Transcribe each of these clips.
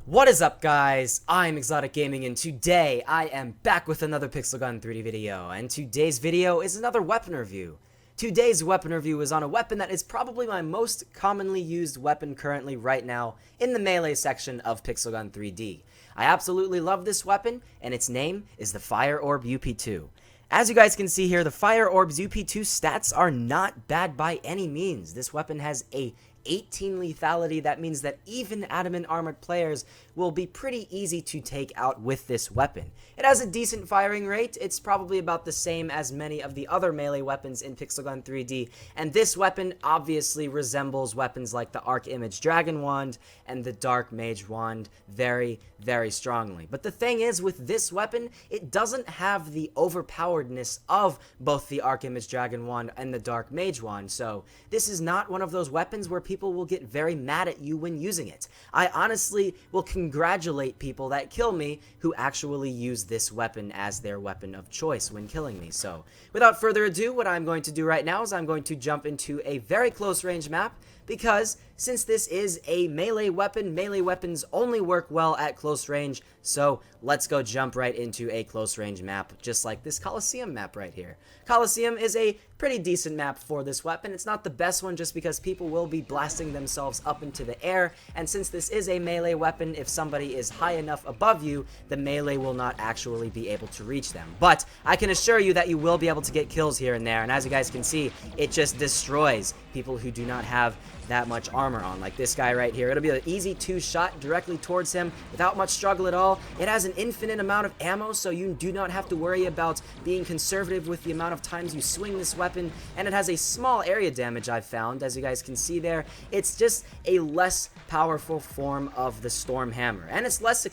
What is up, guys? I'm ExxotikGaming, and today I am back with another Pixel Gun 3D video, and today's video is another weapon review. Today's weapon review is on a weapon that is probably my most commonly used weapon currently right now in the melee section of Pixel Gun 3D. I absolutely love this weapon, and its name is the Fire Orb UP2. As you guys can see here, the Fire Orb's UP2 stats are not bad by any means. This weapon has a 18 lethality. That means that even adamant armored players will be pretty easy to take out with this weapon. It has a decent firing rate. It's probably about the same as many of the other melee weapons in Pixel Gun 3D, and this weapon obviously resembles weapons like the Arc Image Dragon Wand and the Dark Mage Wand very, very strongly. But the thing is, with this weapon, it doesn't have the overpoweredness of both the Arc Image Dragon Wand and the Dark Mage Wand, so this is not one of those weapons where people will get very mad at you when using it. I honestly will congratulate people that kill me who actually use this weapon as their weapon of choice when killing me. So without further ado, what I'm going to do right now is I'm going to jump into a very close range map, because since this is a melee weapon, melee weapons only work well at close range, so let's go jump right into a close range map, just like this Coliseum map right here. Coliseum is a pretty decent map for this weapon. It's not the best one just because people will be blasting themselves up into the air, and since this is a melee weapon, if somebody is high enough above you, the melee will not actually be able to reach them. But I can assure you that you will be able to get kills here and there, and as you guys can see, it just destroys people who do not have that much armor on, like this guy right here. It'll be an easy 2-shot directly towards him without much struggle at all. It has an infinite amount of ammo, so you do not have to worry about being conservative with the amount of times you swing this weapon, and it has a small area damage I've found, as you guys can see there. It's just a less powerful form of the Storm Hammer, and it's less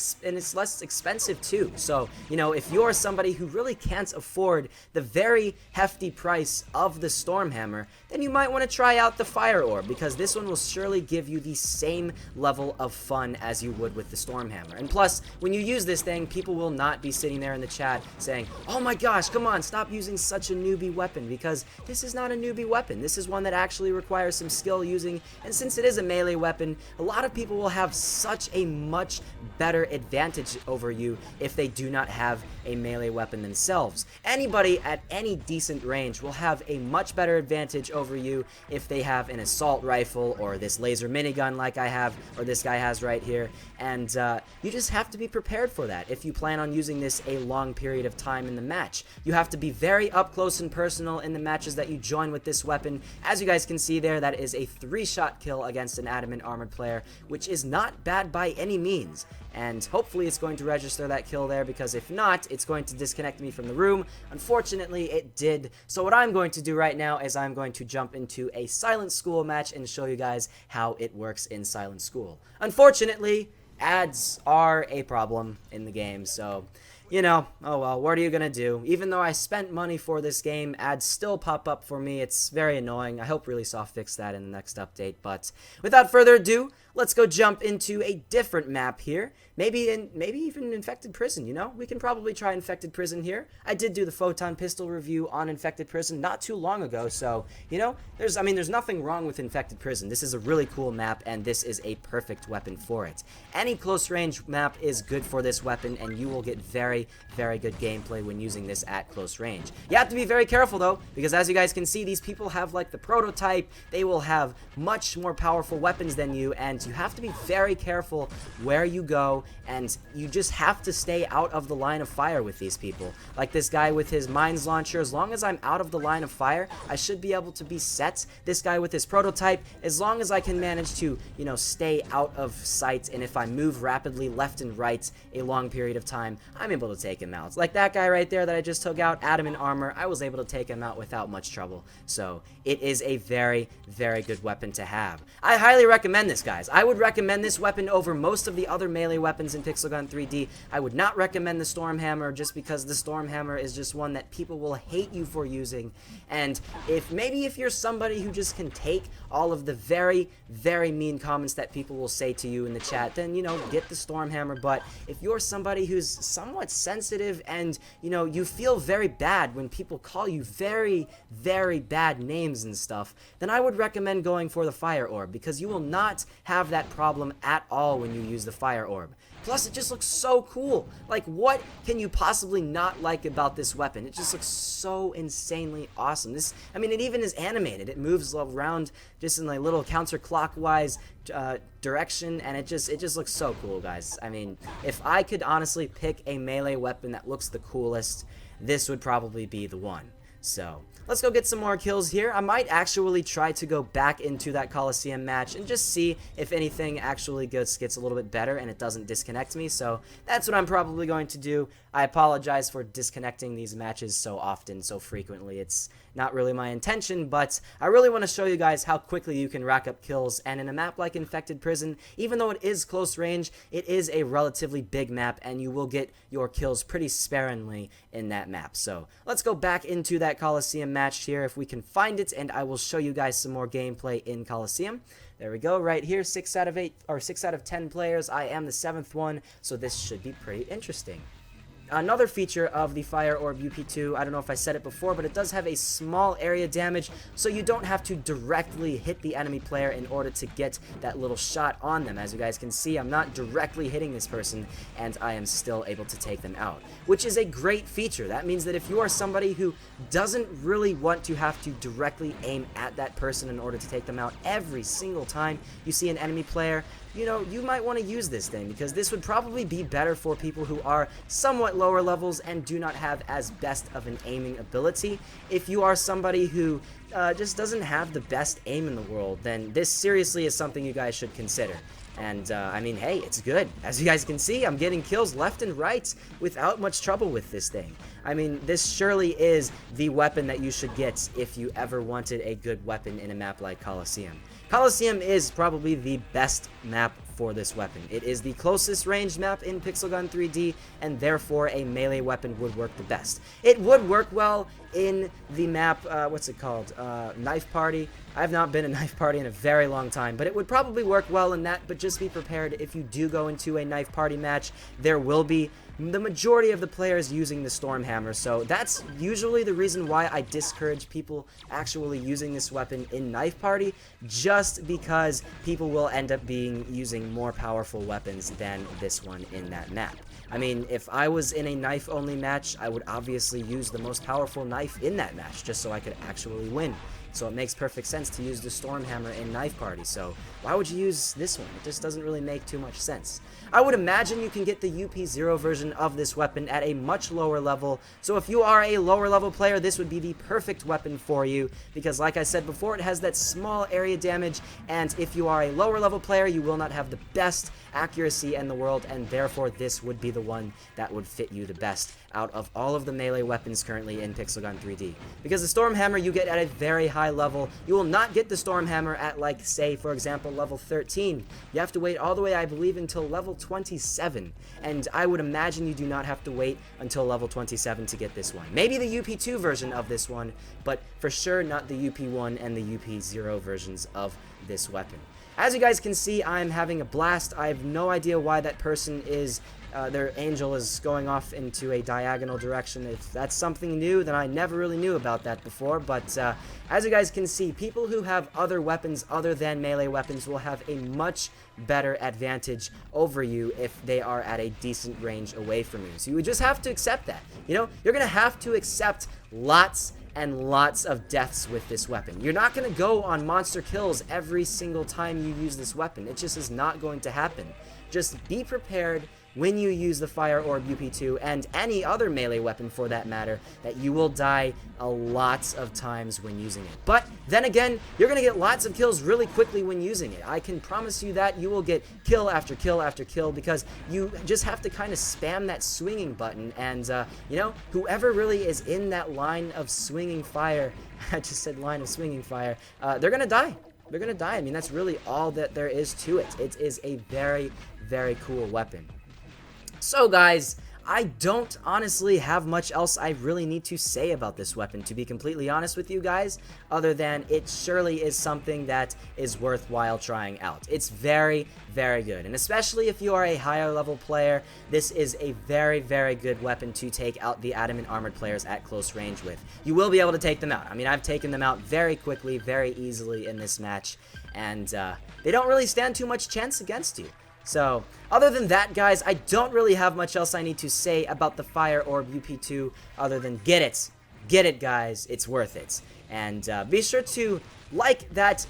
expensive too. So, you know, if you're somebody who really can't afford the very hefty price of the Storm Hammer, then you might want to try out the Fire Orb, because this one will surely give you the same level of fun as you would with the Storm Hammer. And plus, when you use this thing, people will not be sitting there in the chat saying, "Oh my gosh, come on, stop using such a newbie weapon," because this is not a newbie weapon. This is one that actually requires some skill using, and since it is a melee weapon, a lot of people will have such a much better advantage over you if they do not have a melee weapon themselves. Anybody at any decent range will have a much better advantage over you if they have an assault rifle or this laser minigun like I have, or this guy has right here, and you just have to be prepared for that if you plan on using this a long period of time in the match. You have to be very up close and personal in the matches that you join with this weapon. As you guys can see there, that is a 3-shot kill against an adamant armored player, which is not bad by any means. And hopefully it's going to register that kill there, because if not, it's going to disconnect me from the room. Unfortunately, it did. So what I'm going to do right now is I'm going to jump into a Silent School match and show you guys how it works in Silent School. Unfortunately, ads are a problem in the game, so you know, oh well, what are you gonna do? Even though I spent money for this game, ads still pop up for me. It's very annoying. I hope Really Soft fix that in the next update. But without further ado, let's go jump into a different map here. Maybe even Infected Prison, you know? We can probably try Infected Prison here. I did do the Photon Pistol review on Infected Prison not too long ago, so, you know, there's nothing wrong with Infected Prison. This is a really cool map, and this is a perfect weapon for it. Any close range map is good for this weapon, and you will get very, very good gameplay when using this at close range. You have to be very careful, though, because as you guys can see, these people have, like, the prototype. They will have much more powerful weapons than you, and you have to be very careful where you go, and you just have to stay out of the line of fire with these people. Like this guy with his mines launcher, as long as I'm out of the line of fire, I should be able to be set. This guy with his prototype, as long as I can manage to, you know, stay out of sight, and if I move rapidly left and right a long period of time, I'm able to take him out. Like that guy right there that I just took out, adamant armor, I was able to take him out without much trouble. So it is a very, very good weapon to have. I highly recommend this, guys. I would recommend this weapon over most of the other melee weapons in Pixel Gun 3D. I would not recommend the Storm Hammer, just because the Storm Hammer is just one that people will hate you for using. And if you're somebody who just can take all of the very, very mean comments that people will say to you in the chat, then, you know, get the Storm Hammer. But if you're somebody who's somewhat sensitive and, you know, you feel very bad when people call you very, very bad names and stuff, then I would recommend going for the Fire Orb, because you will not have that problem at all when you use the Fire Orb. Plus, it just looks so cool. Like, what can you possibly not like about this weapon? It just looks so insanely awesome. I mean, it even is animated. It moves around just in a little counterclockwise direction, and it just looks so cool, guys. I mean, if I could honestly pick a melee weapon that looks the coolest, this would probably be the one. So, let's go get some more kills here. I might actually try to go back into that Coliseum match and just see if anything actually gets a little bit better and it doesn't disconnect me. So that's what I'm probably going to do. I apologize for disconnecting these matches so often, so frequently. It's not really my intention, but I really want to show you guys how quickly you can rack up kills. And in a map like Infected Prison, even though it is close range, it is a relatively big map, and you will get your kills pretty sparingly in that map. So let's go back into that Coliseum match here if we can find it, and I will show you guys some more gameplay in Coliseum. There we go, right here, 6 out of 10 players. I am the 7th one, so this should be pretty interesting. Another feature of the Fire Orb UP2, I don't know if I said it before, but it does have a small area damage, so you don't have to directly hit the enemy player in order to get that little shot on them. As you guys can see, I'm not directly hitting this person, and I am still able to take them out, which is a great feature. That means that if you are somebody who doesn't really want to have to directly aim at that person in order to take them out every single time you see an enemy player, you know, you might want to use this thing, because this would probably be better for people who are somewhat lower levels and do not have as best of an aiming ability. If you are somebody who just doesn't have the best aim in the world, then this seriously is something you guys should consider. And, I mean, hey, it's good. As you guys can see, I'm getting kills left and right without much trouble with this thing. I mean, this surely is the weapon that you should get if you ever wanted a good weapon in a map like Coliseum. Coliseum is probably the best map for this weapon. It is the closest ranged map in Pixel Gun 3D, and therefore a melee weapon would work the best. It would work well in the map, what's it called, Knife Party. I've not been a Knife Party in a very long time, but it would probably work well in that. But just be prepared, if you do go into a Knife Party match, there will be the majority of the players using the Stormhammer, so that's usually the reason why I discourage people actually using this weapon in Knife Party, just because people will end up using more powerful weapons than this one in that map. I mean, if I was in a knife-only match, I would obviously use the most powerful knife in that match, just so I could actually win. So it makes perfect sense to use the Stormhammer in Knife Party, so why would you use this one? It just doesn't really make too much sense. I would imagine you can get the UP0 version of this weapon at a much lower level, so if you are a lower level player, this would be the perfect weapon for you, because like I said before, it has that small area damage, and if you are a lower level player, you will not have the best accuracy in the world, and therefore this would be the one that would fit you the best out of all of the melee weapons currently in Pixel Gun 3D. Because the Stormhammer you get at a very high level. You will not get the Stormhammer at, like, say, for example, level 13. You have to wait all the way, I believe, until level 27. And I would imagine you do not have to wait until level 27 to get this one. Maybe the UP2 version of this one, but for sure not the UP1 and the UP0 versions of this weapon. As you guys can see, I'm having a blast. I have no idea why that person is, their angel is going off into a diagonal direction. If that's something new, then I never really knew about that before. But as you guys can see, people who have other weapons other than melee weapons will have a much better advantage over you if they are at a decent range away from you. So you would just have to accept that. You know, you're going to have to accept lots and lots of deaths with this weapon. You're not going to go on monster kills every single time you use this weapon. It just is not going to happen. Just be prepared when you use the Fire Orb UP2 and any other melee weapon for that matter, that you will die a lot of times when using it. But then again, you're going to get lots of kills really quickly when using it. I can promise you that you will get kill after kill after kill, because you just have to kind of spam that swinging button, and you know, whoever really is in that line of swinging fire, I just said line of swinging fire, they're going to die. They're going to die. I mean, that's really all that there is to it. It is a very, very cool weapon. So guys, I don't honestly have much else I really need to say about this weapon, to be completely honest with you guys, other than it surely is something that is worthwhile trying out. It's very, very good, and especially if you are a higher level player, this is a very, very good weapon to take out the adamant armored players at close range with. You will be able to take them out. I mean, I've taken them out very quickly, very easily in this match, and they don't really stand too much chance against you. So, other than that, guys, I don't really have much else I need to say about the Fire Orb UP2 other than get it. Get it, guys. It's worth it. And be sure to hit that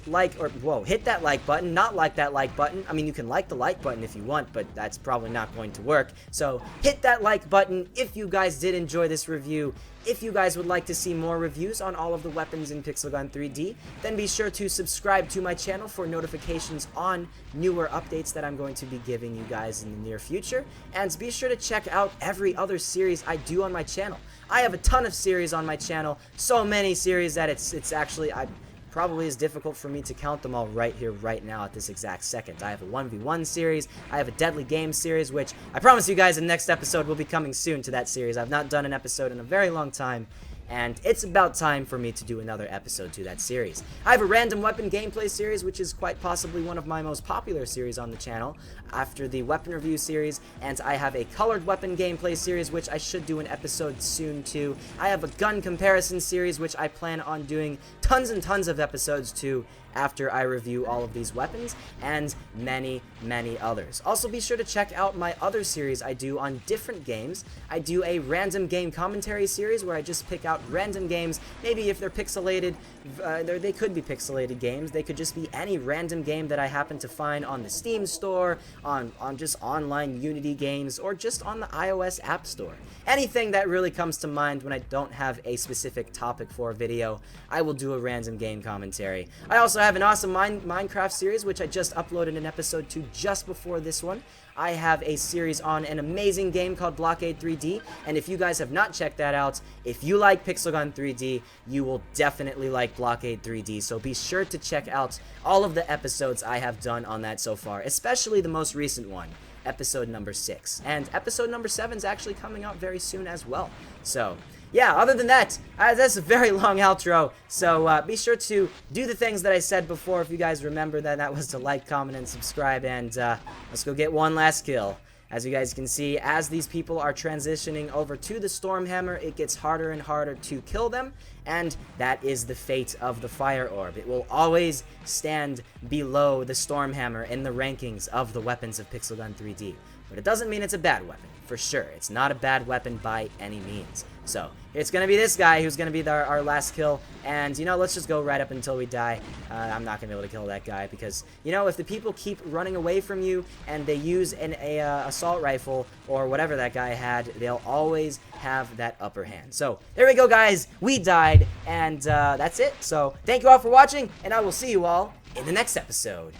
like button, not like that like button. I mean, you can like the like button if you want, but that's probably not going to work. So, hit that like button if you guys did enjoy this review. If you guys would like to see more reviews on all of the weapons in Pixel Gun 3D, then be sure to subscribe to my channel for notifications on newer updates that I'm going to be giving you guys in the near future. And be sure to check out every other series I do on my channel. I have a ton of series on my channel, so many series that it's actually probably is difficult for me to count them all right here, right now, at this exact second. I have a 1v1 series, I have a Deadly Game series, which I promise you guys the next episode will be coming soon to that series. I've not done an episode in a very long time, and it's about time for me to do another episode to that series. I have a random weapon gameplay series, which is quite possibly one of my most popular series on the channel, after the weapon review series, and I have a colored weapon gameplay series, which I should do an episode soon too. I have a gun comparison series, which I plan on doing tons and tons of episodes to after I review all of these weapons, and many, many others. Also, be sure to check out my other series I do on different games. I do a random game commentary series where I just pick out random games. Maybe if they're pixelated, they could be pixelated games. They could just be any random game that I happen to find on the Steam store, on just online Unity games, or just on the iOS App Store. Anything that really comes to mind when I don't have a specific topic for a video, I will do a random game commentary. I also have an awesome Minecraft series, which I just uploaded an episode to just before this one. I have a series on an amazing game called Blockade 3D, and if you guys have not checked that out, if you like Pixel Gun 3D, you will definitely like Blockade 3D, so be sure to check out all of the episodes I have done on that so far, especially the most recent one, episode number 6. And episode number 7 is actually coming out very soon as well. So, yeah, other than that, that's a very long outro, so be sure to do the things that I said before. If you guys remember that was to like, comment, and subscribe, and let's go get one last kill. As you guys can see, as these people are transitioning over to the Stormhammer, it gets harder and harder to kill them, and that is the fate of the Fire Orb. It will always stand below the Stormhammer in the rankings of the weapons of Pixel Gun 3D. But it doesn't mean it's a bad weapon, for sure. It's not a bad weapon by any means. So, it's going to be this guy who's going to be our last kill, and, you know, let's just go right up until we die. I'm not going to be able to kill that guy, because, you know, if the people keep running away from you, and they use an assault rifle, or whatever that guy had, they'll always have that upper hand. So, there we go, guys. We died, and that's it. So, thank you all for watching, and I will see you all in the next episode.